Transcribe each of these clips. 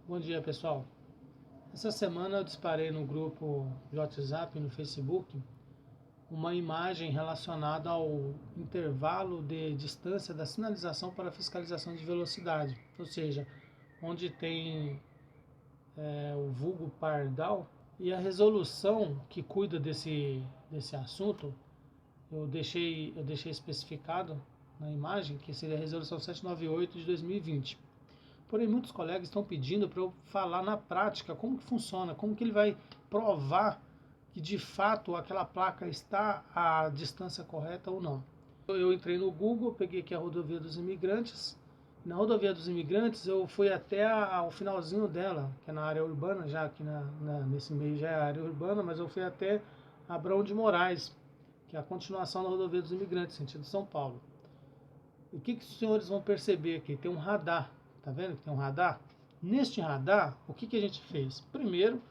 Bom dia, pessoal. Essa semana eu disparei no grupo de WhatsApp e no Facebook uma imagem relacionada ao intervalo de distância da sinalização para fiscalização de velocidade, ou seja, onde tem o vulgo pardal, e a resolução que cuida desse assunto eu deixei especificado na imagem que seria a resolução 798 de 2020. Porém, muitos colegas estão pedindo para eu falar na prática como que funciona, como que ele vai provar que de fato aquela placa está à distância correta ou não. Eu entrei no Google, peguei aqui a Rodovia dos Imigrantes. Na Rodovia dos Imigrantes eu fui até o finalzinho dela, que é na área urbana, já aqui nesse meio já é a área urbana, mas eu fui até Abrão de Moraes, que é a continuação da Rodovia dos Imigrantes, sentido São Paulo. O que os senhores vão perceber aqui? Tem um radar. Tá vendo que tem um radar? Neste radar, o que a gente fez? Primeiro,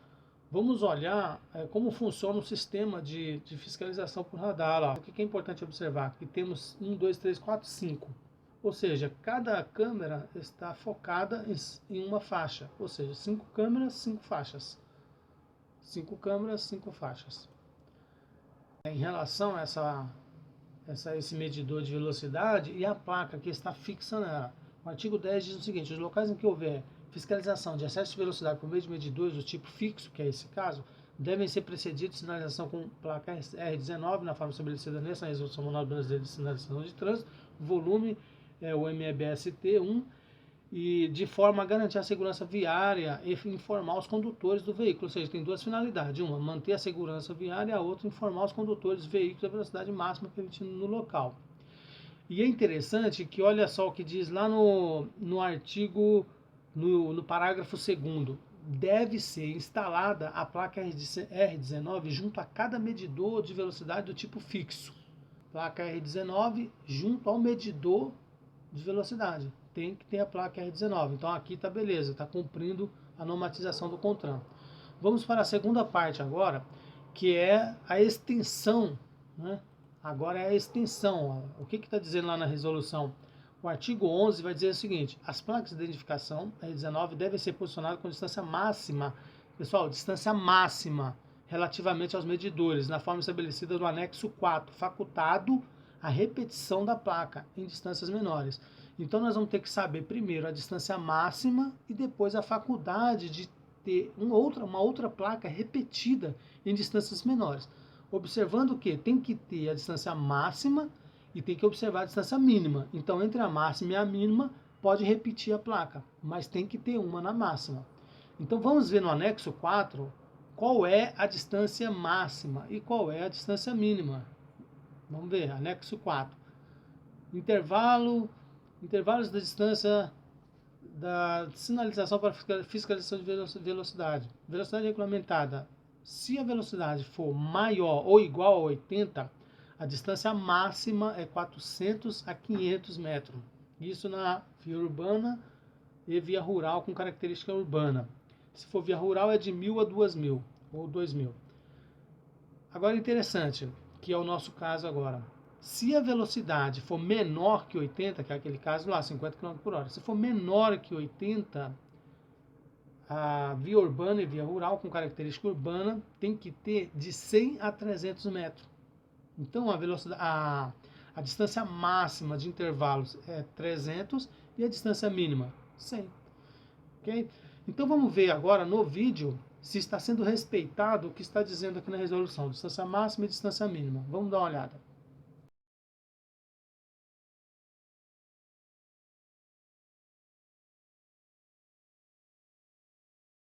vamos olhar como funciona o sistema de fiscalização por radar. Lá. O que é importante observar? Que temos 1, 2, 3, 4, 5. Ou seja, cada câmera está focada em uma faixa. Ou seja, 5 câmeras, 5 faixas. 5 câmeras, 5 faixas. Em relação a esse medidor de velocidade e a placa que está fixa nela. O artigo 10 diz o seguinte: os locais em que houver fiscalização de excesso de velocidade por meio de medidores do tipo fixo, que é esse caso, devem ser precedidos de sinalização com placa R19, na forma estabelecida nessa Resolução Manual Brasileira de Sinalização de Trânsito, volume o MBST 1, e de forma a garantir a segurança viária e informar os condutores do veículo. Ou seja, tem duas finalidades: uma, manter a segurança viária, e a outra, informar os condutores do veículo da velocidade máxima permitida no local. E é interessante que olha só o que diz lá no artigo, no parágrafo 2º, deve ser instalada a placa R19 junto a cada medidor de velocidade do tipo fixo. Placa R19 junto ao medidor de velocidade. Tem que ter a placa R19. Então aqui está beleza, está cumprindo a normatização do CONTRAN. Vamos para a segunda parte agora, que é a extensão, né? Agora é a extensão. Ó. O que está dizendo lá na resolução? O artigo 11 vai dizer o seguinte: as placas de identificação R19 devem ser posicionadas com distância máxima, pessoal, distância máxima relativamente aos medidores, na forma estabelecida no anexo 4, facultado a repetição da placa em distâncias menores. Então nós vamos ter que saber primeiro a distância máxima e depois a faculdade de ter uma outra placa repetida em distâncias menores. Observando que tem que ter a distância máxima e tem que observar a distância mínima. Então entre a máxima e a mínima pode repetir a placa, mas tem que ter uma na máxima. Então vamos ver no anexo 4 qual é a distância máxima e qual é a distância mínima. Vamos ver, anexo 4. Intervalos da distância da sinalização para fiscalização de velocidade. Velocidade regulamentada. Se a velocidade for maior ou igual a 80, a distância máxima é 400 a 500 metros. Isso na via urbana e via rural com característica urbana. Se for via rural é de 1.000 a 2.000 ou 2.000. Agora interessante, que é o nosso caso agora. Se a velocidade for menor que 80, que é aquele caso lá, 50 km por hora, se for menor que 80, a via urbana e via rural com característica urbana tem que ter de 100 a 300 metros. Então a distância máxima de intervalos é 300 e a distância mínima 100. Okay? Então vamos ver agora no vídeo se está sendo respeitado o que está dizendo aqui na resolução, distância máxima e distância mínima. Vamos dar uma olhada.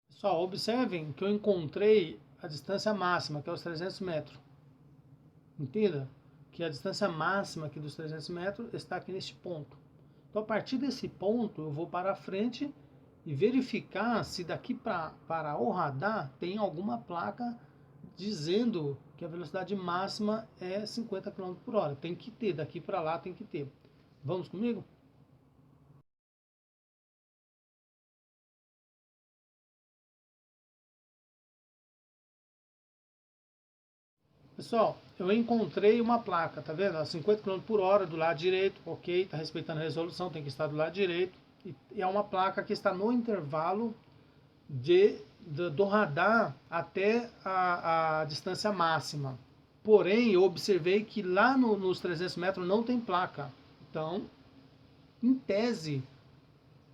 Pessoal, observem que eu encontrei a distância máxima, que é os 300 metros. Entenda que a distância máxima aqui dos 300 metros está aqui neste ponto. Então, a partir desse ponto, eu vou para a frente e verificar se daqui para o radar tem alguma placa dizendo que a velocidade máxima é 50 km por hora. Tem que ter, daqui para lá tem que ter. Vamos comigo? Pessoal, eu encontrei uma placa, tá vendo? 50 km por hora do lado direito, ok, tá respeitando a resolução, tem que estar do lado direito. E é uma placa que está no intervalo do radar até a distância máxima. Porém, eu observei que lá nos 300 metros não tem placa. Então, em tese,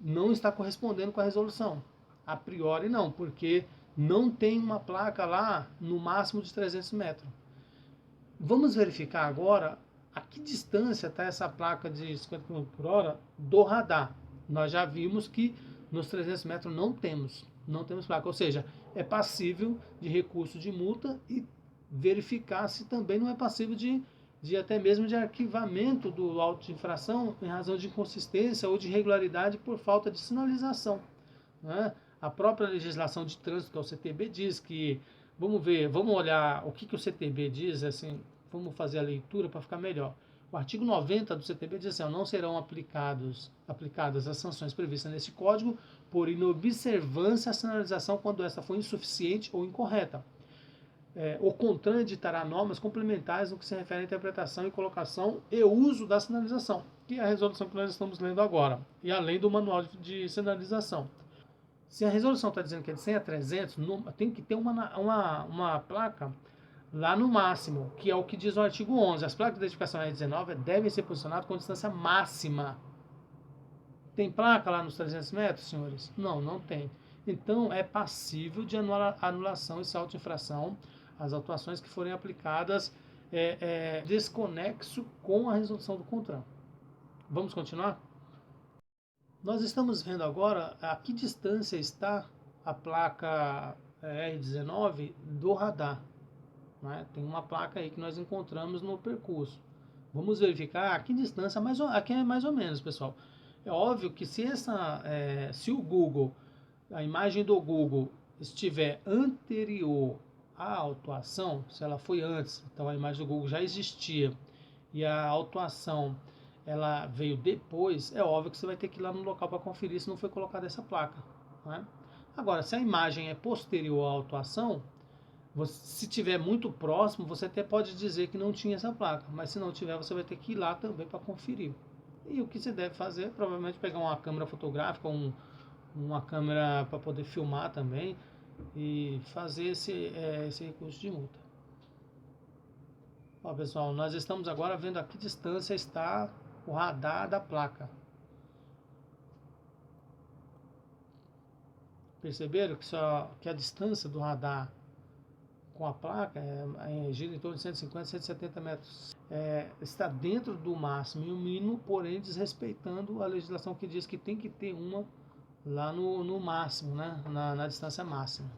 não está correspondendo com a resolução. A priori não, porque não tem uma placa lá no máximo de 300 metros. Vamos verificar agora a que distância está essa placa de 50 km por hora do radar. Nós já vimos que nos 300 metros não temos placa, ou seja, é passível de recurso de multa e verificar se também não é passível de até mesmo de arquivamento do auto de infração em razão de inconsistência ou de irregularidade por falta de sinalização, né? A própria legislação de trânsito, que é o CTB, diz que, vamos olhar o que o CTB diz, assim, vamos fazer a leitura para ficar melhor. O artigo 90 do CTB diz assim: não serão aplicadas as sanções previstas neste código por inobservância à sinalização quando esta for insuficiente ou incorreta. O CONTRAN editará normas complementares no que se refere à interpretação e colocação e uso da sinalização, que é a resolução que nós estamos lendo agora, e além do manual de sinalização. Se a resolução está dizendo que é de 100 a 300, tem que ter uma placa lá no máximo, que é o que diz o artigo 11. As placas de identificação R19 devem ser posicionadas com distância máxima. Tem placa lá nos 300 metros, senhores? Não, não tem. Então, é passível de anulação e auto-infração as autuações que forem aplicadas desconexo com a resolução do CONTRAN. Vamos continuar? Nós estamos vendo agora a que distância está a placa R19 do radar. Né? Tem uma placa aí que nós encontramos no percurso. Vamos verificar a que distância, aqui é mais ou menos, pessoal. É óbvio que se o Google, a imagem do Google estiver anterior à autuação, se ela foi antes, então a imagem do Google já existia e a autuação ela veio depois, é óbvio que você vai ter que ir lá no local para conferir se não foi colocada essa placa. Né? Agora, se a imagem é posterior à autuação, se tiver muito próximo, você até pode dizer que não tinha essa placa, mas se não tiver, você vai ter que ir lá também para conferir. E o que você deve fazer é provavelmente pegar uma câmera fotográfica, uma câmera para poder filmar também e fazer esse recurso de multa. Ó, pessoal, nós estamos agora vendo a que distância está o radar da placa. Perceberam que a distância do radar com a placa gira em torno de 150, 170 metros. Está dentro do máximo e o mínimo, porém desrespeitando a legislação que diz que tem que ter uma lá no máximo, né? na distância máxima.